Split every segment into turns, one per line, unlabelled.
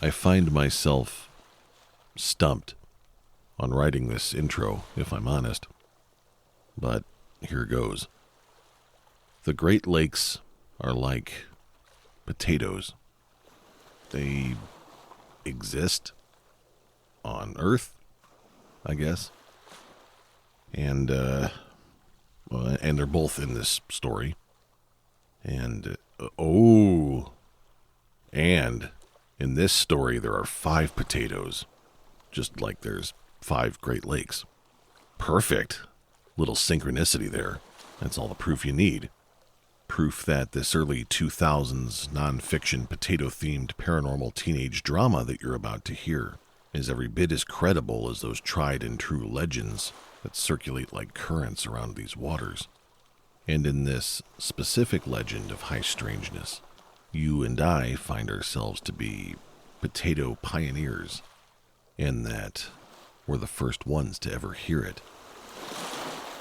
I find myself stumped on writing this intro, if I'm honest. But here goes. The Great Lakes are like potatoes. They exist on Earth, I guess. And they're both in this story. And in this story there are 5 potatoes, just like there's 5 Great Lakes. Perfect. Little synchronicity there. That's all the proof you need. Proof that this early 2000s nonfiction potato-themed paranormal teenage drama that you're about to hear is every bit as credible as those tried and true legends that circulate like currents around these waters. And in this specific legend of high strangeness, you and I find ourselves to be potato pioneers, in that we're the first ones to ever hear it.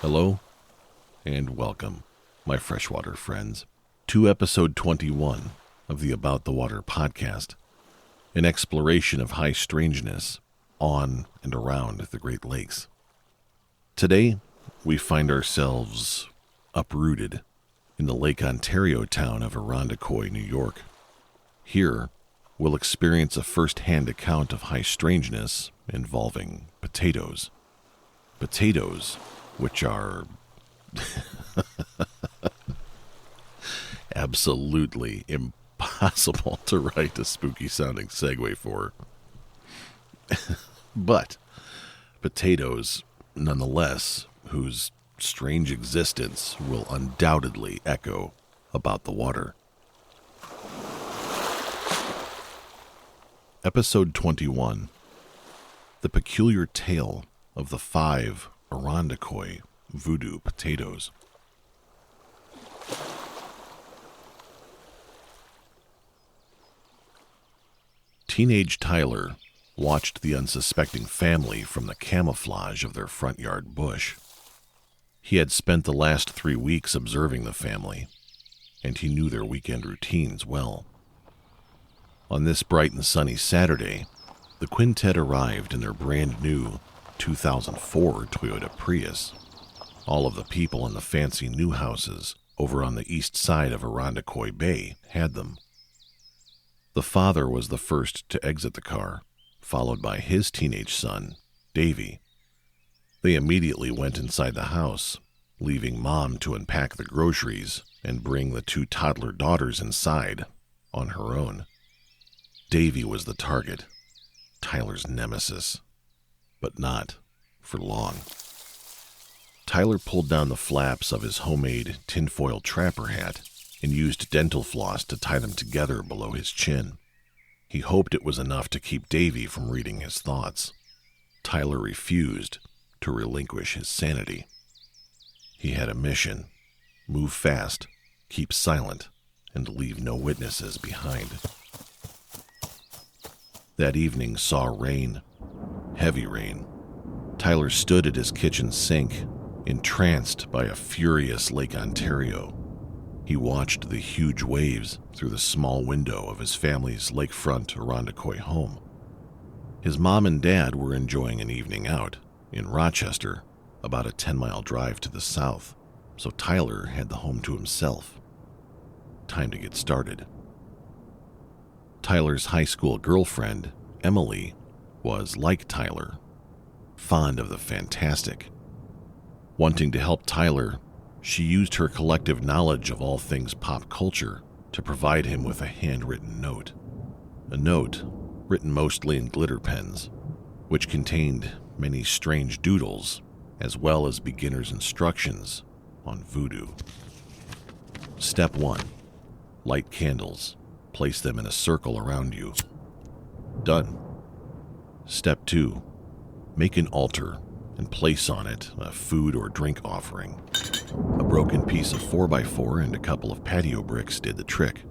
Hello, and welcome, my freshwater friends, to episode 21 of the About the Water podcast, an exploration of high strangeness on and around the Great Lakes. Today, we find ourselves uprooted in the Lake Ontario town of Irondequoit, New York. Here, we'll experience a first-hand account of high strangeness involving potatoes. Potatoes, which are absolutely impossible to write a spooky-sounding segue for. But potatoes, nonetheless, whose strange existence will undoubtedly echo about the water. Episode 21. The Peculiar Tale of the 5 Irondequoit Voodoo Potatoes. Teenage Tyler watched the unsuspecting family from the camouflage of their front yard bush. He had spent the last 3 weeks observing the family, and he knew their weekend routines well. On this bright and sunny Saturday, the quintet arrived in their brand new 2004 Toyota Prius. All of the people in the fancy new houses over on the east side of Irondequoit Bay had them. The father was the first to exit the car, followed by his teenage son, Davy. They immediately went inside the house, leaving Mom to unpack the groceries and bring the 2 toddler daughters inside on her own. Davy was the target, Tyler's nemesis, but not for long. Tyler pulled down the flaps of his homemade tinfoil trapper hat and used dental floss to tie them together below his chin. He hoped it was enough to keep Davy from reading his thoughts. Tyler refused to relinquish his sanity. He had a mission: move fast, keep silent, and leave no witnesses behind. That evening saw rain, heavy rain. Tyler stood at his kitchen sink, entranced by a furious Lake Ontario. He watched the huge waves through the small window of his family's lakefront Irondequoit home. His mom and dad were enjoying an evening out in Rochester, about a 10-mile drive to the south, so Tyler had the home to himself. Time to get started. Tyler's high school girlfriend, Emily, was like Tyler, fond of the fantastic. Wanting to help Tyler, she used her collective knowledge of all things pop culture to provide him with a handwritten note. A note written mostly in glitter pens, which contained many strange doodles, as well as beginner's instructions on voodoo. Step 1. Light candles. Place them in a circle around you. Done. Step 2. Make an altar and place on it a food or drink offering. A broken piece of 4x4 and a couple of patio bricks did the trick.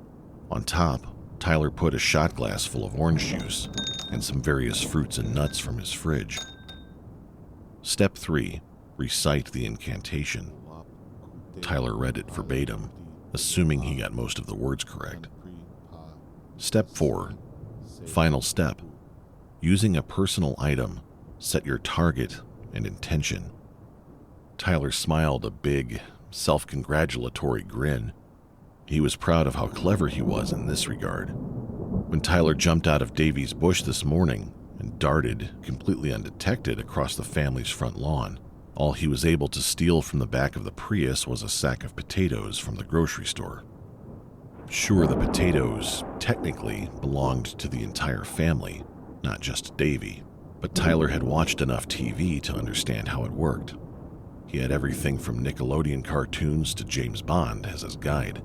On top, Tyler put a shot glass full of orange juice and some various fruits and nuts from his fridge. Step 3. Recite the incantation. Tyler read it verbatim, assuming he got most of the words correct. Step 4. Final step. Using a personal item, set your target and intention. Tyler smiled a big, self-congratulatory grin. He was proud of how clever he was in this regard. When Tyler jumped out of Davy's bush this morning and darted, completely undetected, across the family's front lawn, all he was able to steal from the back of the Prius was a sack of potatoes from the grocery store. Sure, the potatoes technically belonged to the entire family, not just Davy, but Tyler had watched enough TV to understand how it worked. He had everything from Nickelodeon cartoons to James Bond as his guide.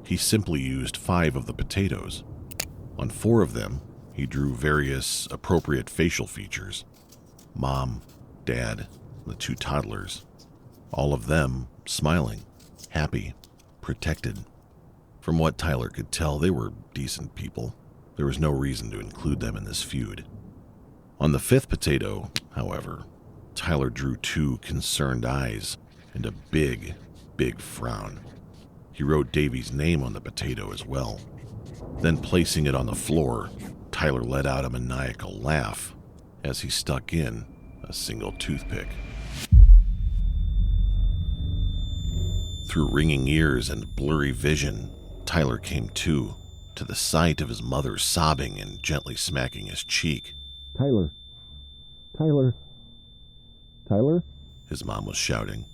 He simply used 5 of the potatoes. On 4 of them, he drew various appropriate facial features. Mom, Dad, the 2 toddlers. All of them smiling, happy, protected. From what Tyler could tell, they were decent people. There was no reason to include them in this feud. On the 5th potato, however, Tyler drew 2 concerned eyes and a big, big frown. He wrote Davy's name on the potato as well. Then, placing it on the floor, Tyler let out a maniacal laugh as he stuck in a single toothpick. Through ringing ears and blurry vision, Tyler came to the sight of his mother sobbing and gently smacking his cheek.
Tyler! Tyler! Tyler?
His mom was shouting.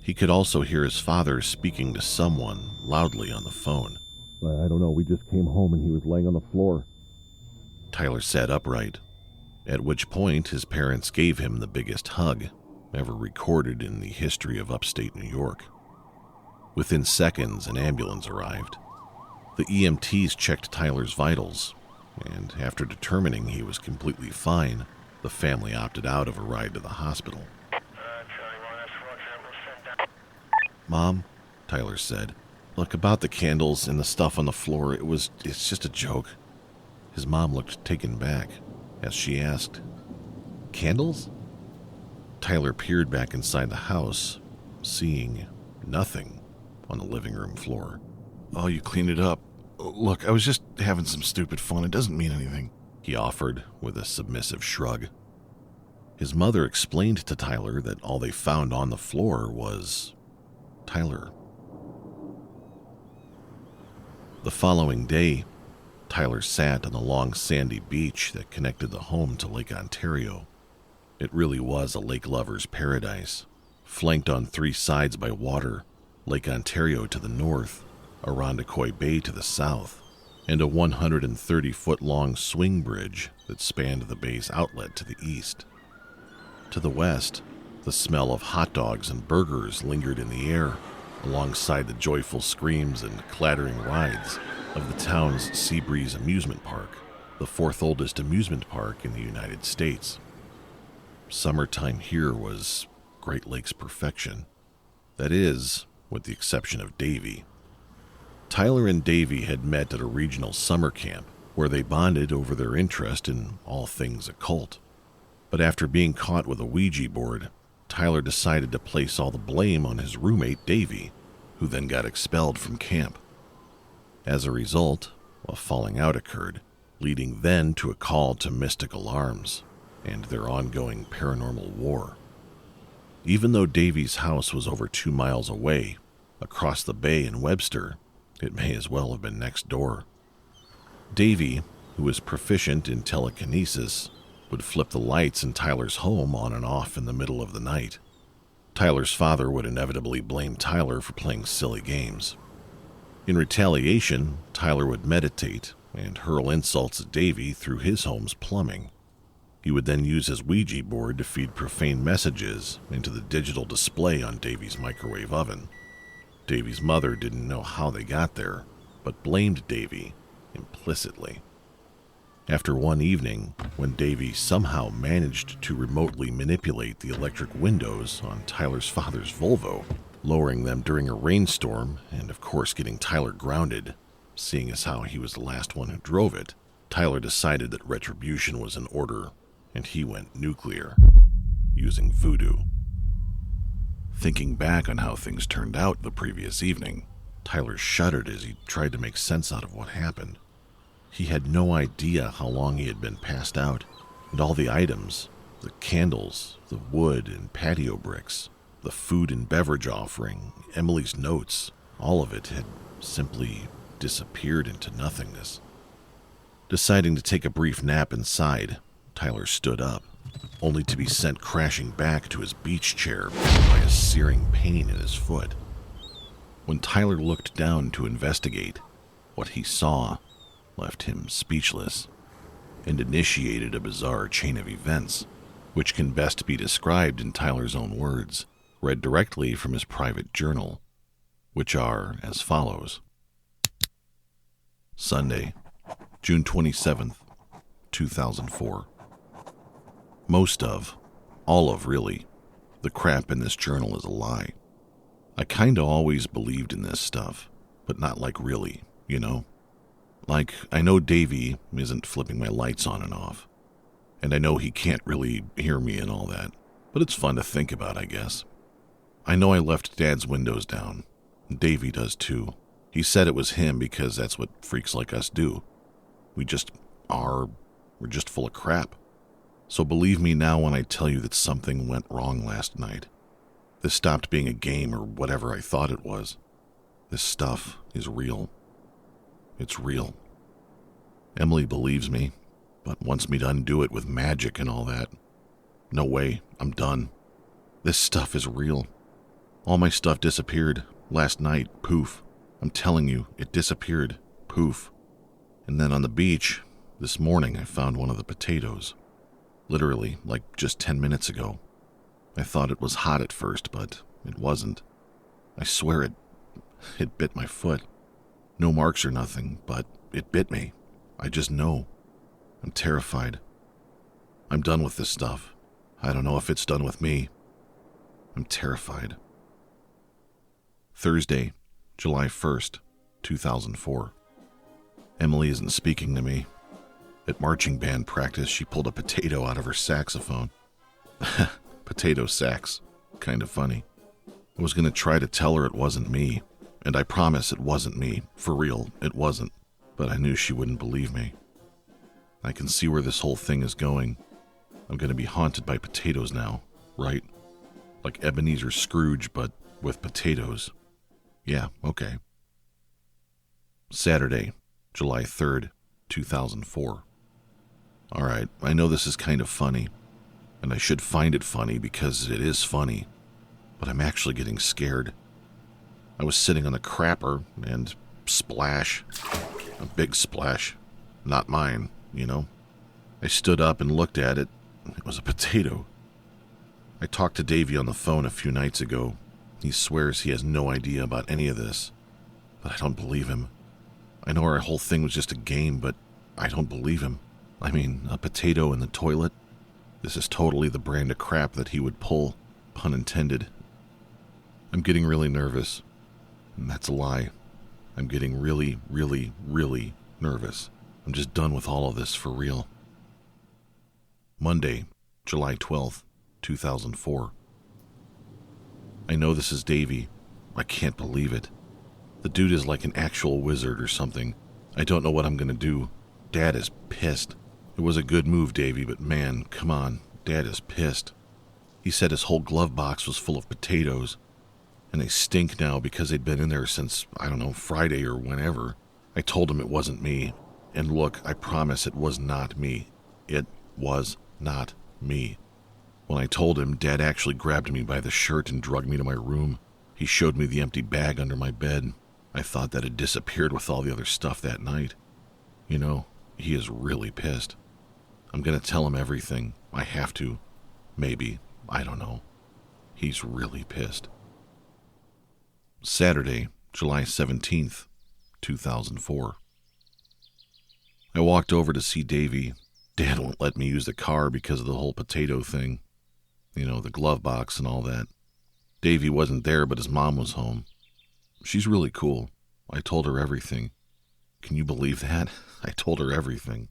He could also hear his father speaking to someone loudly on the phone.
I don't know, we just came home and he was laying on the floor.
Tyler sat upright, at which point his parents gave him the biggest hug ever recorded in the history of upstate New York. Within seconds, an ambulance arrived. The EMTs checked Tyler's vitals, and after determining he was completely fine, the family opted out of a ride to the hospital. Mom, Tyler said, look, about the candles and the stuff on the floor, it's just a joke. His mom looked taken back as she asked, Candles? Tyler peered back inside the house, seeing nothing on the living room floor. Oh, you cleaned it up. Look, I was just having some stupid fun. It doesn't mean anything, he offered with a submissive shrug. His mother explained to Tyler that all they found on the floor was Tyler. The following day, Tyler sat on the long sandy beach that connected the home to Lake Ontario. It really was a lake lover's paradise, flanked on 3 sides by water, Lake Ontario to the north, Irondequoit Bay to the south, and a 130-foot-long swing bridge that spanned the bay's outlet to the east. To the west, the smell of hot dogs and burgers lingered in the air, alongside the joyful screams and clattering rides of the town's Seabreeze Amusement Park, the 4th oldest amusement park in the United States. Summertime here was Great Lakes perfection. That is, with the exception of Davy. Tyler and Davy had met at a regional summer camp where they bonded over their interest in all things occult. But after being caught with a Ouija board, Tyler decided to place all the blame on his roommate Davy, who then got expelled from camp. As a result, a falling out occurred, leading then to a call to mystic alarms and their ongoing paranormal war. Even though Davy's house was over 2 miles away, across the bay in Webster, it may as well have been next door. Davy, who was proficient in telekinesis, would flip the lights in Tyler's home on and off in the middle of the night. Tyler's father would inevitably blame Tyler for playing silly games. In retaliation, Tyler would meditate and hurl insults at Davy through his home's plumbing. He would then use his Ouija board to feed profane messages into the digital display on Davy's microwave oven. Davy's mother didn't know how they got there, but blamed Davy implicitly. After one evening, when Davy somehow managed to remotely manipulate the electric windows on Tyler's father's Volvo, lowering them during a rainstorm and of course getting Tyler grounded, seeing as how he was the last one who drove it, Tyler decided that retribution was in order, and he went nuclear, using Voodoo. Thinking back on how things turned out the previous evening, Tyler shuddered as he tried to make sense out of what happened. He had no idea how long he had been passed out, and all the items, the candles, the wood and patio bricks, the food and beverage offering, Emily's notes, all of it had simply disappeared into nothingness. Deciding to take a brief nap inside, Tyler stood up, only to be sent crashing back to his beach chair by a searing pain in his foot. When Tyler looked down to investigate, what he saw left him speechless and initiated a bizarre chain of events, which can best be described in Tyler's own words, read directly from his private journal, which are as follows. Sunday, June 27th, 2004. All of really, the crap in this journal is a lie. I kinda always believed in this stuff, but not like really, you know? Like, I know Davey isn't flipping my lights on and off, and I know he can't really hear me and all that, but it's fun to think about, I guess. I know I left Dad's windows down. Davey does too. He said it was him because that's what freaks like us do. We're just full of crap. So believe me now when I tell you that something went wrong last night. This stopped being a game or whatever I thought it was. This stuff is real. It's real. Emily believes me, but wants me to undo it with magic and all that. No way, I'm done. This stuff is real. All my stuff disappeared. Last night, poof. I'm telling you, it disappeared. Poof. And then on the beach, this morning I found one of the potatoes. Literally, like just 10 minutes ago. I thought it was hot at first, but it wasn't. I swear it bit my foot. No marks or nothing, but it bit me. I just know. I'm terrified. I'm done with this stuff. I don't know if it's done with me. I'm terrified. Thursday, July 1st, 2004. Emily isn't speaking to me. At marching band practice, she pulled a potato out of her saxophone. Potato sax. Kind of funny. I was going to try to tell her it wasn't me, and I promise it wasn't me. For real, it wasn't. But I knew she wouldn't believe me. I can see where this whole thing is going. I'm going to be haunted by potatoes now, right? Like Ebenezer Scrooge, but with potatoes. Yeah, okay. Saturday, July 3rd, 2004. Alright, I know this is kind of funny, and I should find it funny because it is funny, but I'm actually getting scared. I was sitting on a crapper, and splash. A big splash. Not mine, you know. I stood up and looked at it. It was a potato. I talked to Davey on the phone a few nights ago. He swears he has no idea about any of this, but I don't believe him. I know our whole thing was just a game, but I don't believe him. I mean, a potato in the toilet? This is totally the brand of crap that he would pull, pun intended. I'm getting really nervous. And that's a lie. I'm getting really, really, really nervous. I'm just done with all of this for real. Monday, July 12th, 2004. I know this is Davey. I can't believe it. The dude is like an actual wizard or something. I don't know what I'm gonna do. Dad is pissed. It was a good move, Davey, but man, come on. Dad is pissed. He said his whole glove box was full of potatoes, and they stink now because they'd been in there since, I don't know, Friday or whenever. I told him it wasn't me. And look, I promise it was not me. It was not me. When I told him, Dad actually grabbed me by the shirt and dragged me to my room. He showed me the empty bag under my bed. I thought that had disappeared with all the other stuff that night. You know, he is really pissed. I'm gonna tell him everything. I have to. Maybe. I don't know. He's really pissed. Saturday, July 17th, 2004. I walked over to see Davey. Dad won't let me use the car because of the whole potato thing. You know, the glove box and all that. Davey wasn't there, but his mom was home. She's really cool. I told her everything. Can you believe that? I told her everything.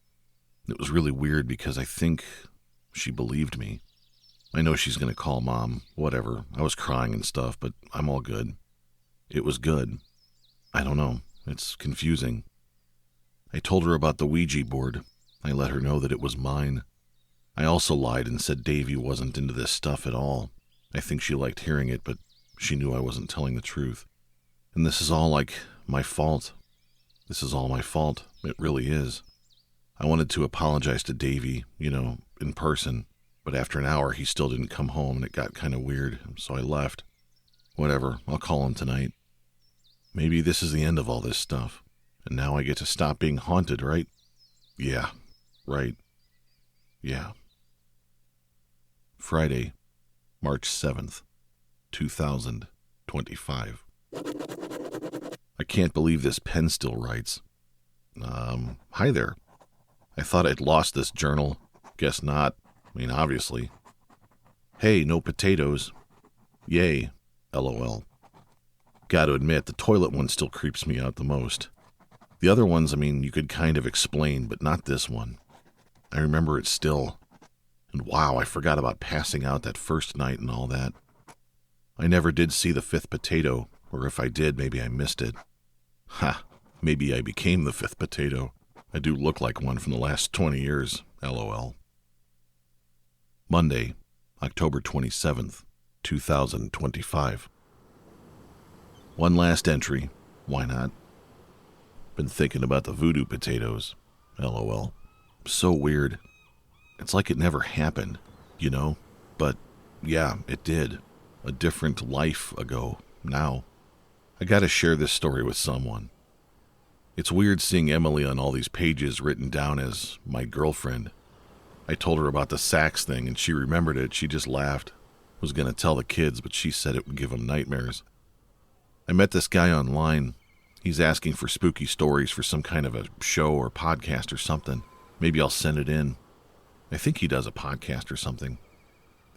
It was really weird because I think she believed me. I know she's going to call Mom, whatever. I was crying and stuff, but I'm all good. It was good. I don't know. It's confusing. I told her about the Ouija board. I let her know that it was mine. I also lied and said Davy wasn't into this stuff at all. I think she liked hearing it, but she knew I wasn't telling the truth. And this is all like my fault. This is all my fault. It really is. I wanted to apologize to Davy, in person, but after an hour he still didn't come home and it got kind of weird, so I left. Whatever, I'll call him tonight. Maybe this is the end of all this stuff, and now I get to stop being haunted, right? Yeah, right. Yeah. Friday, March 7th, 2025. I can't believe this pen still writes. Hi there. I thought I'd lost this journal. Guess not. Obviously. Hey, no potatoes. Yay. LOL. Gotta admit, the toilet one still creeps me out the most. The other ones, you could kind of explain, but not this one. I remember it still. And wow, I forgot about passing out that first night and all that. I never did see the fifth potato, or if I did, maybe I missed it. Ha, maybe I became the fifth potato. I do look like one from the last 20 years, LOL. Monday, October 27th, 2025. One last entry. Why not? Been thinking about the voodoo potatoes. LOL. So weird. It's like it never happened, But, yeah, it did. A different life ago, now. I gotta share this story with someone. It's weird seeing Emily on all these pages written down as my girlfriend. I told her about the sax thing and she remembered it. She just laughed. Was gonna tell the kids, but she said it would give them nightmares. I met this guy online. He's asking for spooky stories for some kind of a show or podcast or something. Maybe I'll send it in. I think he does a podcast or something.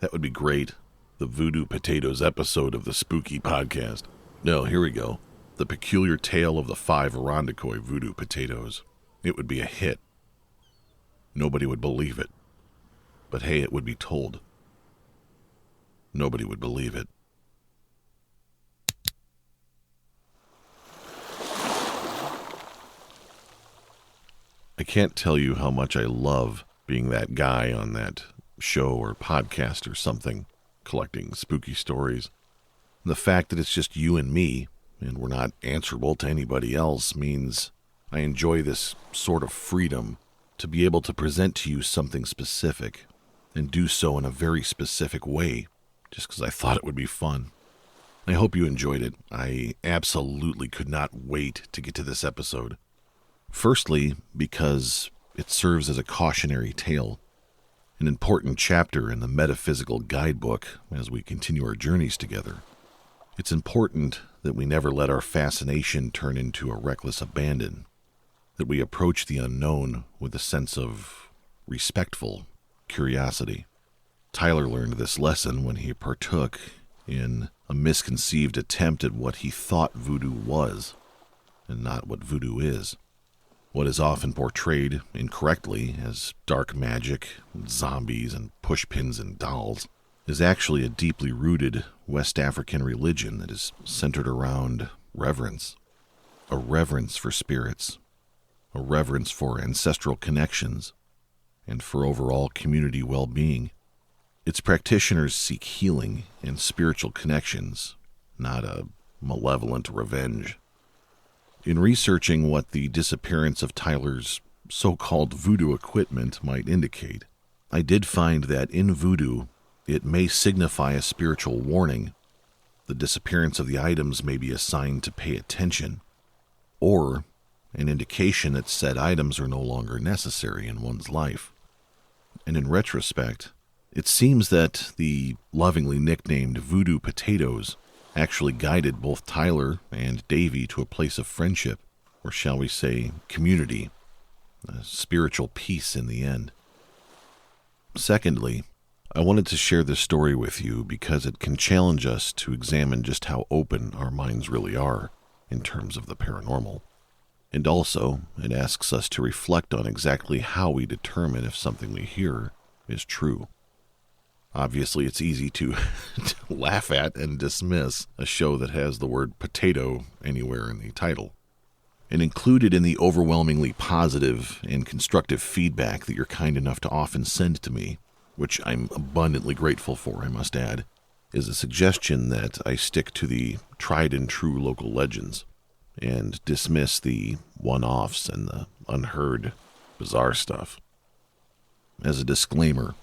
That would be great. The Voodoo Potatoes episode of the Spooky Podcast. No, here we go. The Peculiar Tale of the 5 Irondequoit Voodoo Potatoes. It would be a hit. Nobody would believe it. But hey, it would be told. Nobody would believe it. I can't tell you how much I love being that guy on that show or podcast or something, collecting spooky stories. And the fact that it's just you and me, and we're not answerable to anybody else, means I enjoy this sort of freedom to be able to present to you something specific, and do so in a very specific way, just because I thought it would be fun. I hope you enjoyed it. I absolutely could not wait to get to this episode. Firstly, because it serves as a cautionary tale, an important chapter in the metaphysical guidebook as we continue our journeys together. It's important that we never let our fascination turn into a reckless abandon, that we approach the unknown with a sense of respectful curiosity. Tyler learned this lesson when he partook in a misconceived attempt at what he thought voodoo was, and not what voodoo is. What is often portrayed incorrectly as dark magic, zombies, and pushpins and dolls is actually a deeply rooted West African religion that is centered around reverence. A reverence for spirits, a reverence for ancestral connections, and for overall community well-being. Its practitioners seek healing and spiritual connections, not a malevolent revenge. In researching what the disappearance of Tyler's so-called voodoo equipment might indicate, I did find that in voodoo, it may signify a spiritual warning. The disappearance of the items may be a sign to pay attention, or an indication that said items are no longer necessary in one's life. And in retrospect, it seems that the lovingly nicknamed Voodoo Potatoes actually guided both Tyler and Davy to a place of friendship, or shall we say, community, a spiritual peace in the end. Secondly, I wanted to share this story with you because it can challenge us to examine just how open our minds really are in terms of the paranormal. And also, it asks us to reflect on exactly how we determine if something we hear is true. Obviously, it's easy to laugh at and dismiss a show that has the word potato anywhere in the title. And included in the overwhelmingly positive and constructive feedback that you're kind enough to often send to me, which I'm abundantly grateful for, I must add, is a suggestion that I stick to the tried and true local legends and dismiss the one-offs and the unheard, bizarre stuff. As a disclaimer,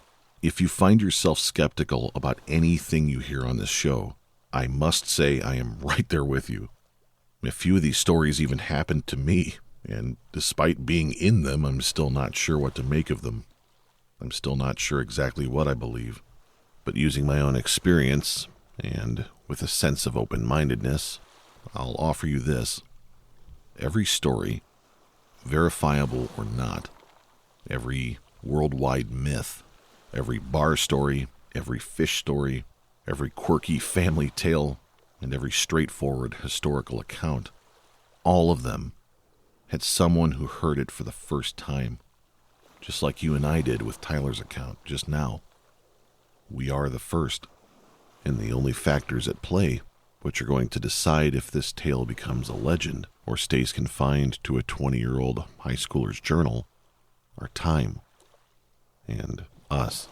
if you find yourself skeptical about anything you hear on this show, I must say I am right there with you. A few of these stories even happened to me, and despite being in them, I'm still not sure what to make of them. I'm still not sure exactly what I believe. But using my own experience, and with a sense of open-mindedness, I'll offer you this. Every story, verifiable or not, every worldwide myth, every bar story, every fish story, every quirky family tale, and every straightforward historical account, all of them had someone who heard it for the first time, just like you and I did with Tyler's account just now. We are the first, and the only factors at play which are going to decide if this tale becomes a legend or stays confined to a 20-year-old high schooler's journal are time and us.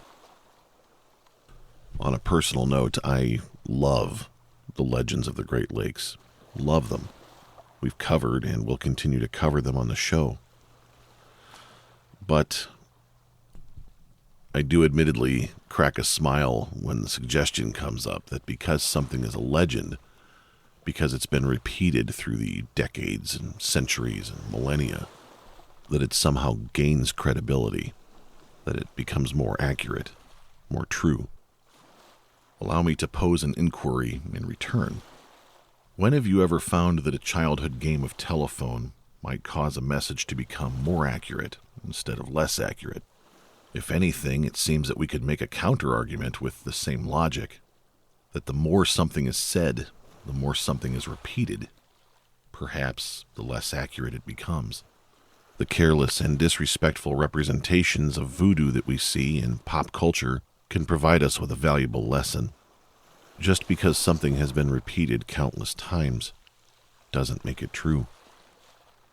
On a personal note, I love the legends of the Great Lakes. Love them. We've covered and will continue to cover them on the show. But I do admittedly crack a smile when the suggestion comes up that because something is a legend, because it's been repeated through the decades and centuries and millennia, that it somehow gains credibility, that it becomes more accurate, more true. Allow me to pose an inquiry in return. When have you ever found that a childhood game of telephone might cause a message to become more accurate instead of less accurate? If anything, it seems that we could make a counter-argument with the same logic, that the more something is said, the more something is repeated, perhaps the less accurate it becomes. The careless and disrespectful representations of voodoo that we see in pop culture can provide us with a valuable lesson. Just because something has been repeated countless times doesn't make it true.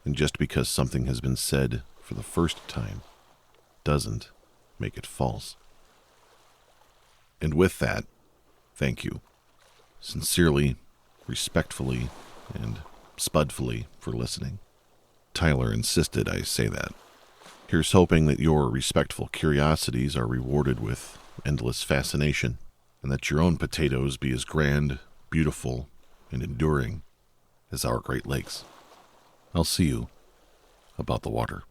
And just because something has been said for the first time doesn't make it false. And with that, thank you. Sincerely, respectfully, and spudfully for listening. Tyler insisted I say that. Here's hoping that your respectful curiosities are rewarded with endless fascination, and that your own potatoes be as grand, beautiful, and enduring as our Great Lakes. I'll see you about the water.